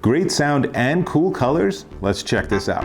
Great sound and cool colors? Let's check this out.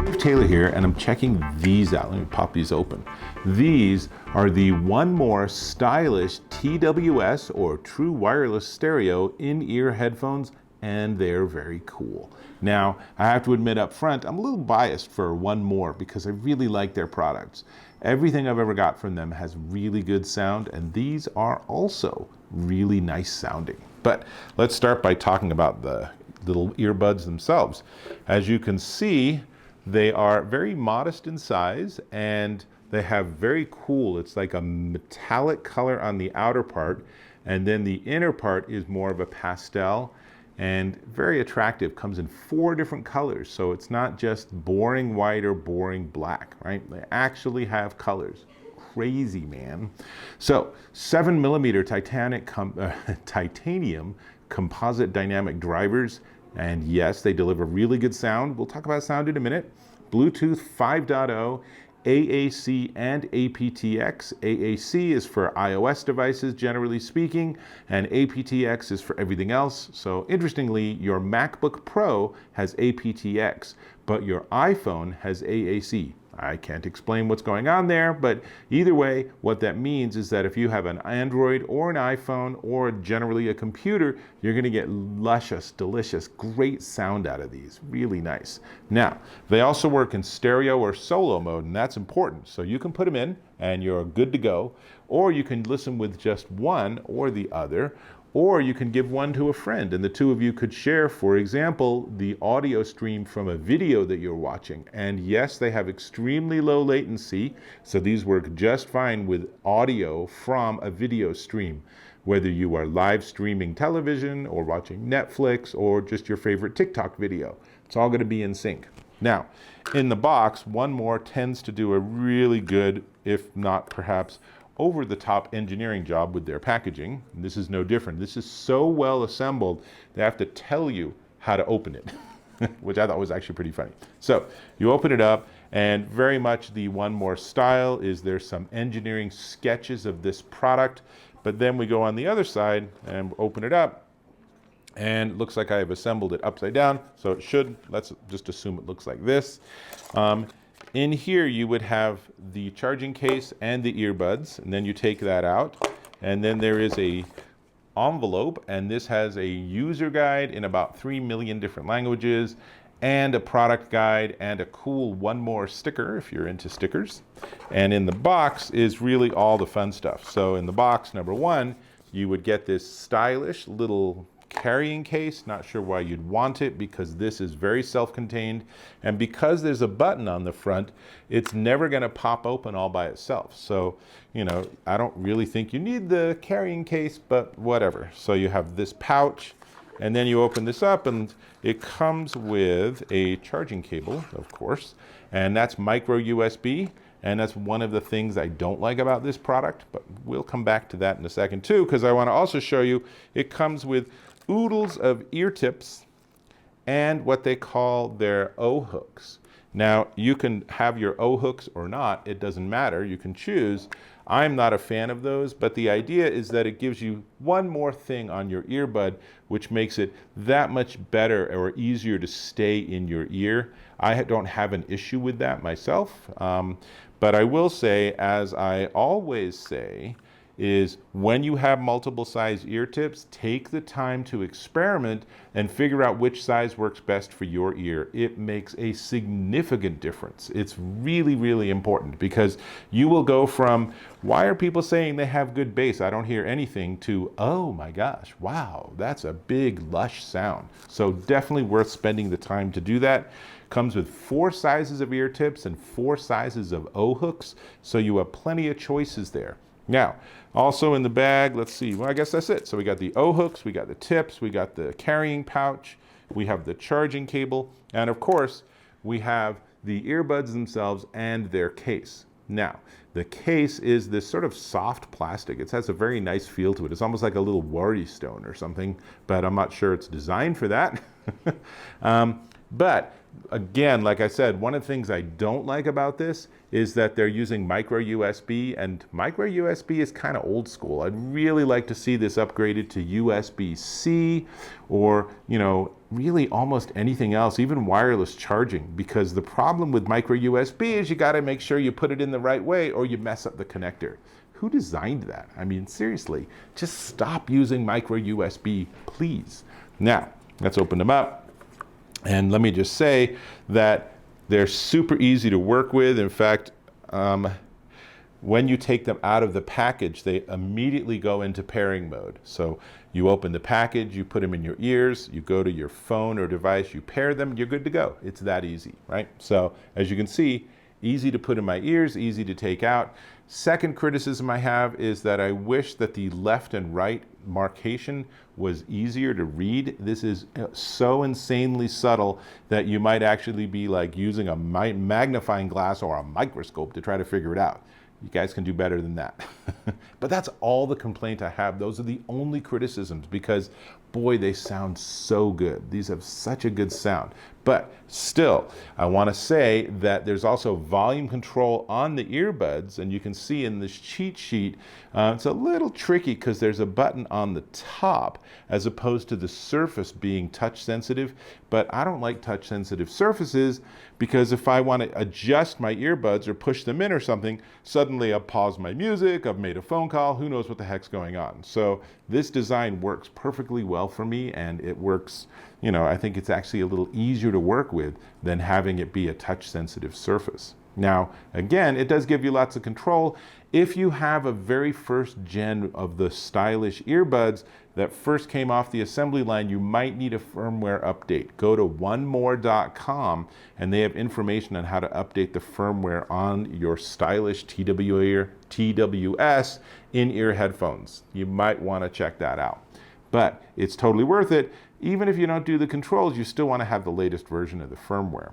Dave Taylor here, and I'm checking these out. Let me pop these open. These are the One More stylish TWS or True Wireless Stereo in-ear headphones, and they're very cool. Now, I have to admit up front, I'm a little biased for One More because I really like their products. Everything I've ever got from them has really good sound, and these are also really nice sounding. But let's start by talking about the little earbuds themselves. As you can see, they are very modest in size, and they have very cool, it's like a metallic color on the outer part, and then the inner part is more of a pastel and very attractive. Comes in 4 different colors, so it's not just boring white or boring black, right? They actually have colors. Crazy, man. So 7mm titanium composite dynamic drivers, and yes, they deliver really good sound. We'll talk about sound in a minute. Bluetooth 5.0, AAC and aptX. AAC is for iOS devices, generally speaking, and aptX is for everything else. So interestingly, your MacBook Pro has aptX, but your iPhone has AAC. I can't explain what's going on there, but either way, what that means is that if you have an Android or an iPhone or generally a computer, you're going to get luscious, delicious, great sound out of these. Really nice. Now, they also work in stereo or solo mode, and that's important. So you can put them in and you're good to go, or you can listen with just one or the other, or you can give one to a friend and the two of you could share, for example, the audio stream from a video that you're watching. And yes, they have extremely low latency, so these work just fine with audio from a video stream, whether you are live streaming television or watching Netflix or just your favorite TikTok video. It's all going to be in sync. Now, in the box, One More tends to do a really good, if not perhaps over-the-top engineering job with their packaging. And this is no different. This is so well assembled, they have to tell you how to open it, which I thought was actually pretty funny. So you open it up, and very much the One More style is there's some engineering sketches of this product, but then we go on the other side and open it up, and it looks like I have assembled it upside down, so it should, let's just assume it looks like this. In here, you would have the charging case and the earbuds, and then you take that out, and then there is a envelope, and this has a user guide in about 3 million different languages, and a product guide, and a cool One More sticker, if you're into stickers. And in the box is really all the fun stuff. So in the box, number one, you would get this stylish little carrying case. Not sure why you'd want it, because this is very self-contained, and because there's a button on the front, it's never going to pop open all by itself. So, you know, I don't really think you need the carrying case, but whatever. So you have this pouch, and then you open this up, and it comes with a charging cable, of course, and that's micro USB. And that's one of the things I don't like about this product, but we'll come back to that in a second too, because I want to also show you it comes with oodles of ear tips and what they call their O-hooks. Now, you can have your O-hooks or not, it doesn't matter, you can choose. I'm not a fan of those, but the idea is that it gives you one more thing on your earbud, which makes it that much better or easier to stay in your ear. I don't have an issue with that myself, but I will say, as I always say, is when you have multiple size ear tips, take the time to experiment and figure out which size works best for your ear. It makes a significant difference. It's really, really important, because you will go from, why are people saying they have good bass? I don't hear anything, to, oh my gosh, wow, that's a big, lush sound. So definitely worth spending the time to do that. Comes with 4 sizes of ear tips and 4 sizes of O-hooks, so you have plenty of choices there. Now, also in the bag, let's see, well, I guess that's it. So we got the O-hooks, we got the tips, we got the carrying pouch, we have the charging cable, and of course, we have the earbuds themselves and their case. Now, the case is this sort of soft plastic. It has a very nice feel to it. It's almost like a little Worry Stone or something, but I'm not sure it's designed for that. But Again, like I said, one of the things I don't like about this is that they're using micro USB, and micro USB is kind of old school. I'd really like to see this upgraded to USB-C, or, you know, really almost anything else, even wireless charging, because the problem with micro USB is you got to make sure you put it in the right way or you mess up the connector. Who designed that? I mean, seriously, just stop using micro USB, please. Now, let's open them up. And let me just say that they're super easy to work with. In fact, when you take them out of the package, they immediately go into pairing mode. So you open the package, you put them in your ears, you go to your phone or device, you pair them, you're good to go. It's that easy, right? So as you can see, easy to put in my ears, easy to take out. Second criticism I have is that I wish that the left and right marcation was easier to read. This is so insanely subtle that you might actually be like using a magnifying glass or a microscope to try to figure it out. You guys can do better than that. But that's all the complaint I have. Those are the only criticisms, because boy, they sound so good. These have such a good sound. But still, I want to say that there's also volume control on the earbuds, and you can see in this cheat sheet, it's a little tricky because there's a button on the top as opposed to the surface being touch sensitive. But I don't like touch sensitive surfaces, because if I want to adjust my earbuds or push them in or something, suddenly I've paused my music, I've made a phone call, who knows what the heck's going on. So this design works perfectly well for me, and it works, you know, I think it's actually a little easier to work with than having it be a touch sensitive surface. Now, again, it does give you lots of control. If you have a very first gen of the stylish earbuds that first came off the assembly line, you might need a firmware update. Go to onemore.com and they have information on how to update the firmware on your stylish TWS in-ear headphones. You might want to check that out. But it's totally worth it. Even if you don't do the controls, you still want to have the latest version of the firmware.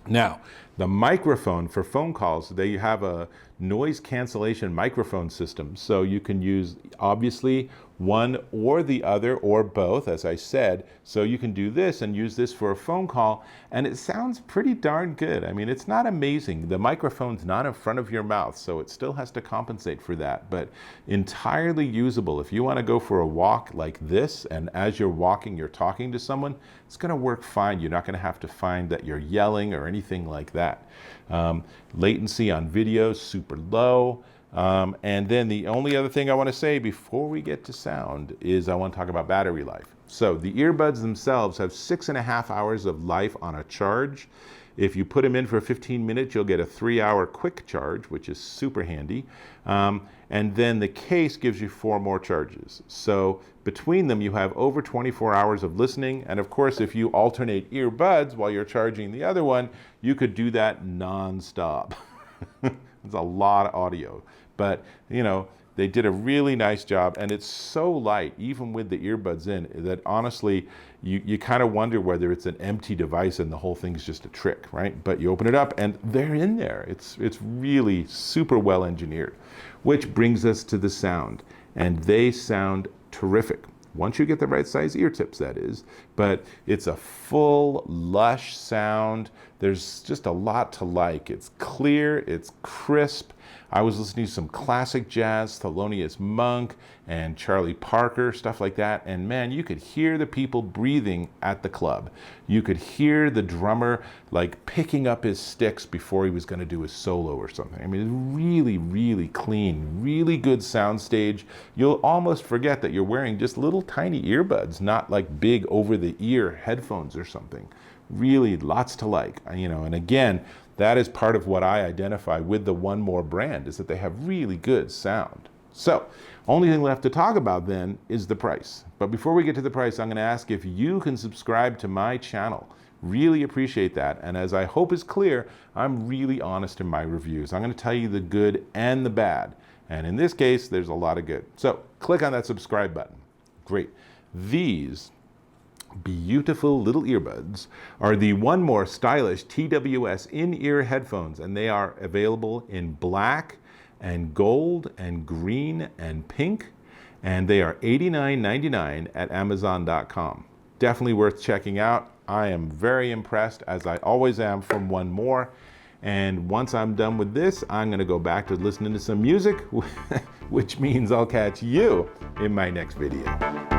Now, the microphone for phone calls, they have a noise cancellation microphone system. So you can use, obviously, one or the other or both, as I said. So you can do this and use this for a phone call, and it sounds pretty darn good. I mean, it's not amazing. The microphone's not in front of your mouth, so it still has to compensate for that, but entirely usable. If you want to go for a walk like this, and as you're walking, you're talking to someone, it's going to work fine. You're not going to have to find that you're yelling or anything like that. Latency on video, super low. And then the only other thing I want to say before we get to sound is I want to talk about battery life. So the earbuds themselves have 6.5 hours of life on a charge. If you put them in for 15 minutes, you'll get a 3-hour quick charge, which is super handy. And then the case gives you 4 more charges. So between them, you have over 24 hours of listening. And of course, if you alternate earbuds while you're charging the other one, you could do that nonstop. It's a lot of audio, but you know, they did a really nice job, and it's so light, even with the earbuds in, that honestly, you kind of wonder whether it's an empty device and the whole thing's just a trick, right? But you open it up and they're in there. It's really super well engineered, which brings us to the sound, and they sound terrific. Once you get the right size ear tips, that is, but it's a full, lush sound. There's just a lot to like. It's clear, it's crisp. I was listening to some classic jazz, Thelonious Monk and Charlie Parker, stuff like that. And man, you could hear the people breathing at the club. You could hear the drummer like picking up his sticks before he was going to do his solo or something. I mean, it's really, really clean, really good sound stage. You'll almost forget that you're wearing just little tiny earbuds, not like big over the ear headphones or something. Really lots to like, you know, and again, that is part of what I identify with the One More brand, is that they have really good sound. So, only thing left to talk about then is the price. But before we get to the price, I'm going to ask if you can subscribe to my channel. Really appreciate that. And as I hope is clear, I'm really honest in my reviews. I'm going to tell you the good and the bad. And in this case, there's a lot of good. So, click on that subscribe button. Great. These beautiful little earbuds are the One More stylish TWS in-ear headphones, and they are available in black and gold and green and pink, and they are $89.99 at Amazon.com. Definitely worth checking out. I am very impressed, as I always am, from One More. And once I'm done with this, I'm going to go back to listening to some music, which means I'll catch you in my next video.